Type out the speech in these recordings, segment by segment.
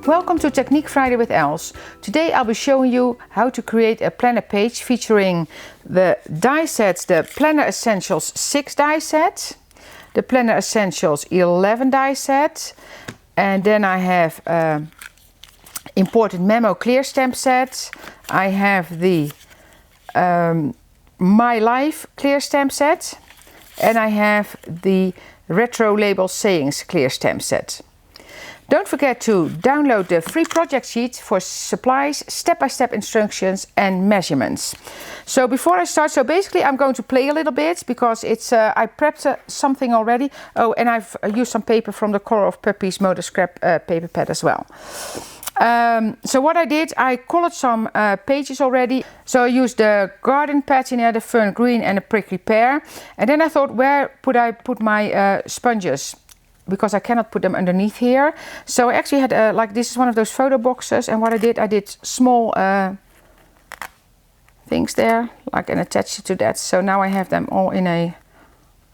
Welcome to Technique Friday with Els. Today I'll be showing you how to create a planner page featuring the die sets, the Planner Essentials 6 die set, the Planner Essentials 11 die set, and then I have imported memo clear stamp set. I have the My Life clear stamp set, and I have the retro label sayings clear stamp set. Don't forget to download the free project sheet for supplies, step-by-step instructions and measurements. So before I start, so basically I'm going to play a little bit because it's I prepped something already. Oh, and I've used some paper from the Color of Puppies Motor Scrap paper pad as well. So what I did, I colored some pages already. So I used the garden patina, the fern green and a prickly pear. And then I thought, where would I put my sponges? Because I cannot put them underneath here. So I actually had like, this is one of those photo boxes, and what I did small things there, like, and attached it to that. So now I have them all in a,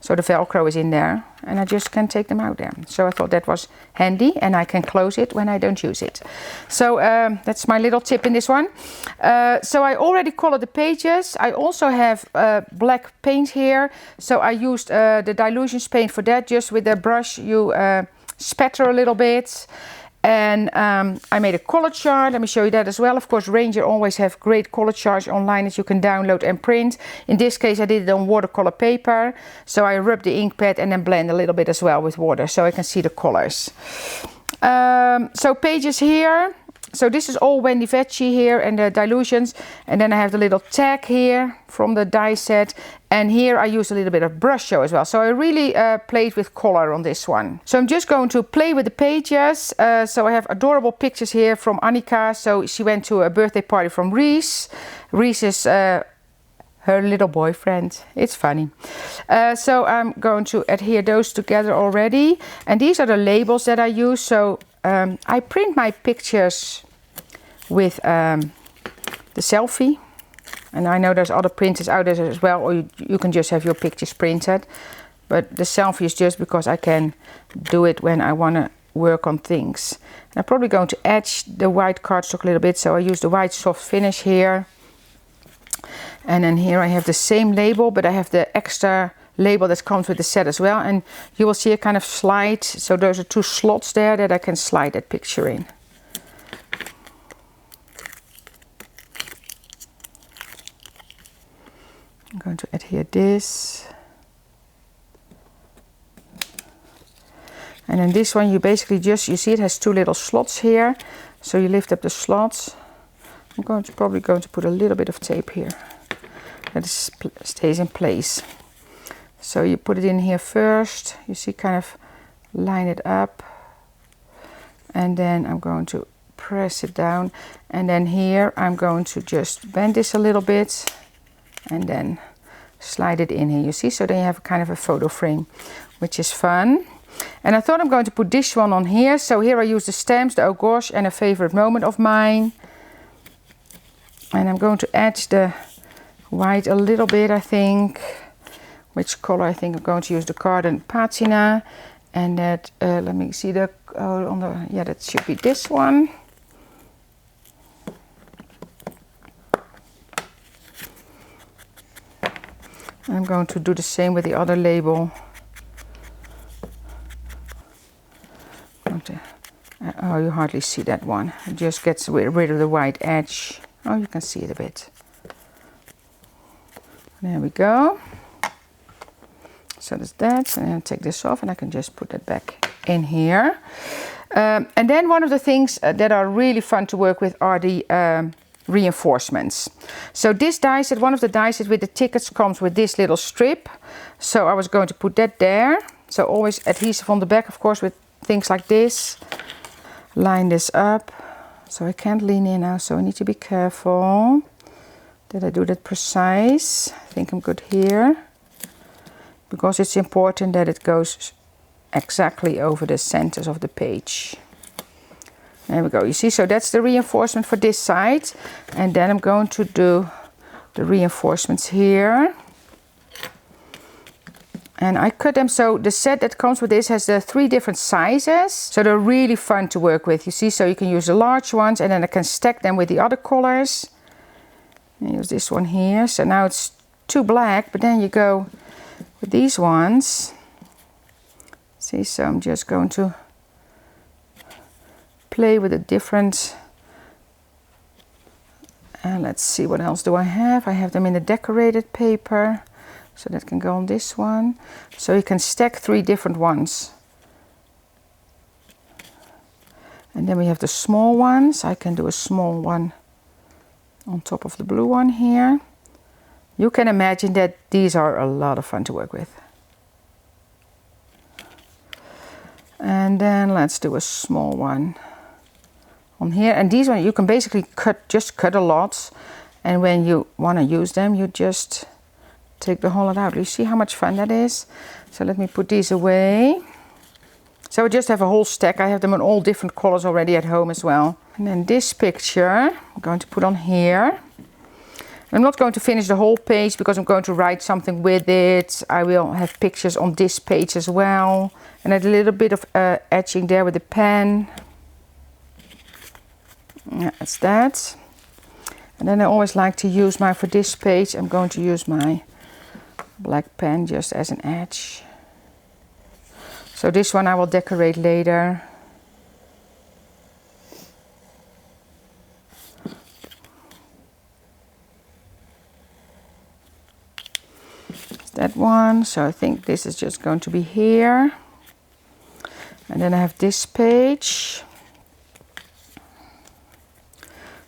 so the Velcro is in there and I just can take them out there. So I thought that was handy, and I can close it when I don't use it. So that's my little tip in this one. So I already colored the pages. I also have black paint here. So I used the dilutions paint for that. Just with the brush you spatter a little bit. And I made a color chart. Let me show you that as well. Of course, Ranger always have great color charts online that you can download and print. In this case, I did it on watercolor paper. So I rubbed the ink pad and then blend a little bit as well with water so I can see the colors. So pages here. So this is all Wendy Veggie here and the dilutions. And then I have the little tag here from the die set. And here I use a little bit of brush show as well. So I really played with color on this one. So I'm just going to play with the pages. So I have adorable pictures here from Annika. So she went to a birthday party from Reese. Reese is her little boyfriend. It's funny. So I'm going to adhere those together already. And these are the labels that I use. So I print my pictures with the selfie, and I know there's other printers out there as well, or you can just have your pictures printed, but the selfie is just because I can do it when I want to work on things. And I'm probably going to etch the white cardstock a little bit, so I use the white soft finish here, and then here I have the same label, but I have the extra label that comes with the set as well, and you will see a kind of slide. So those are two slots there that I can slide that picture in. I'm going to adhere this, and then this one you basically just, you see it has two little slots here, so you lift up the slots. I'm probably going to put a little bit of tape here that stays in place. So you put it in here first, you see, kind of line it up, and then I'm going to press it down, and then here I'm going to just bend this a little bit and then slide it in here, you see, so then you have kind of a photo frame, which is fun. And I thought I'm going to put this one on here. So here I use the stamps, the oh gosh, and a favorite moment of mine, and I'm going to add the white a little bit, I think. Which color? I think I'm going to use the garden patina, and that let me see the on the, yeah, that should be this one. I'm going to do the same with the other label. Oh, you hardly see that one. It just gets rid of the white edge. Oh, you can see it a bit. There we go. So that's that, and then take this off and I can just put that back in here. And then one of the things that are really fun to work with are the reinforcements. So this die set, one of the die sets with the tickets comes with this little strip. So I was going to put that there. So always adhesive on the back, of course, with things like this. Line this up. So I can't lean in now, so I need to be careful that I do that precise. I think I'm good here, because it's important that it goes exactly over the centers of the page. There we go, you see, so that's the reinforcement for this side. And then I'm going to do the reinforcements here. And I cut them, so the set that comes with this has the 3 different sizes. So they're really fun to work with, you see. So you can use the large ones and then I can stack them with the other colors. I use this one here. So now it's too black, but then you go with these ones. See, so I'm just going to play with the different. And let's see, what else do I have? I have them in the decorated paper. So that can go on this one. So you can stack 3 different ones. And then we have the small ones. I can do a small one on top of the blue one here. You can imagine that these are a lot of fun to work with. And then let's do a small one on here. And these ones you can basically just cut a lot. And when you want to use them, you just take the whole lot out. You see how much fun that is? So let me put these away. So I just have a whole stack. I have them in all different colors already at home as well. And then this picture I'm going to put on here. I'm not going to finish the whole page because I'm going to write something with it. I will have pictures on this page as well. And add a little bit of etching there with the pen. Yeah, that's that. And then I always like to use for this page, I'm going to use my black pen just as an edge. So this one I will decorate later. That one, so I think this is just going to be here. And then I have this page.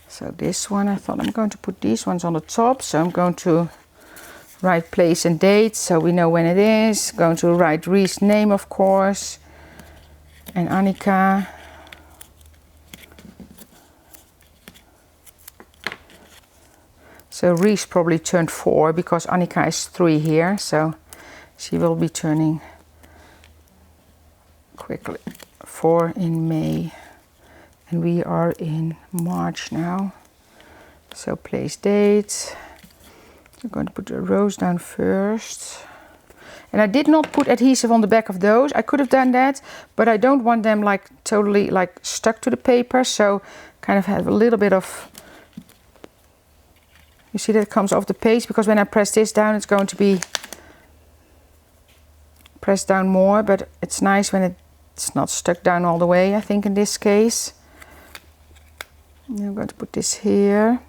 So this one, I thought I'm going to put these ones on the top, so I'm going to write place and date so we know when it is. Going to write Ree's name, of course, and Annika. So Ree's probably turned 4 because Annika is 3 here, so she will be turning quickly 4 in May. And we are in March now. So place date. I'm going to put the rose down first. And I did not put adhesive on the back of those. I could have done that, but I don't want them like totally like stuck to the paper. So kind of have a little bit of, you see that comes off the page, because when I press this down, it's going to be pressed down more, but it's nice when it's not stuck down all the way, I think, in this case. I'm going to put this here.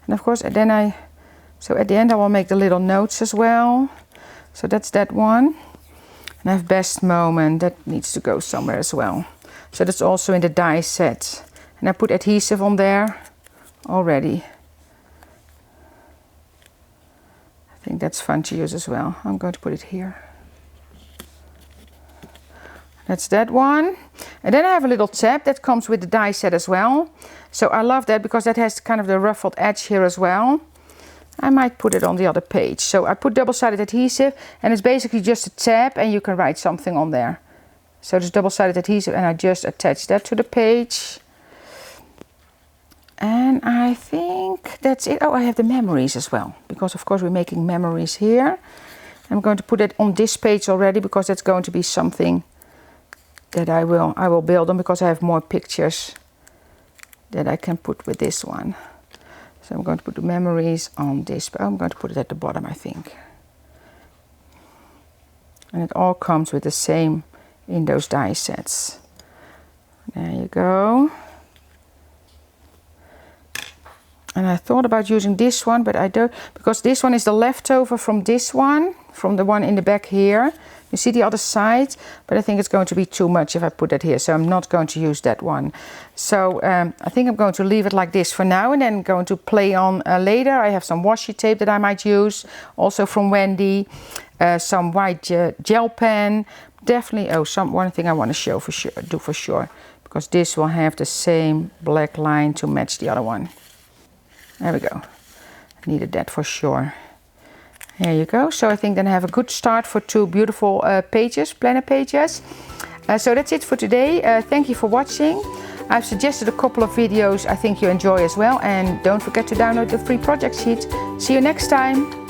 And of course, then so at the end I will make the little notes as well. So that's that one. And I have best moment, that needs to go somewhere as well. So that's also in the die set. And I put adhesive on there already. I think that's fun to use as well. I'm going to put it here. That's that one. And then I have a little tab that comes with the die set as well. So I love that because that has kind of the ruffled edge here as well. I might put it on the other page. So I put double-sided adhesive, and it's basically just a tab and you can write something on there. So there's double-sided adhesive and I just attach that to the page. And I think that's it. Oh, I have the memories as well, because of course we're making memories here. I'm going to put it on this page already because that's going to be something that I will build on, because I have more pictures that I can put with this one. So I'm going to put the memories on this, but I'm going to put it at the bottom, I think. And it all comes with the same in those die sets. There you go. And I thought about using this one, but I don't, because this one is the leftover from this one, from the one in the back here. You see the other side, but I think it's going to be too much if I put that here, so I'm not going to use that one. So I think I'm going to leave it like this for now, and then going to play on later. I have some washi tape that I might use, also from Wendy, some white gel pen, definitely. Oh, one thing I want to show for sure, because this will have the same black line to match the other one. There we go. Needed that for sure. There you go. So I think then I have a good start for 2 beautiful pages, planner pages. So that's it for today. Thank you for watching. I've suggested a couple of videos I think you enjoy as well. And don't forget to download the free project sheet. See you next time.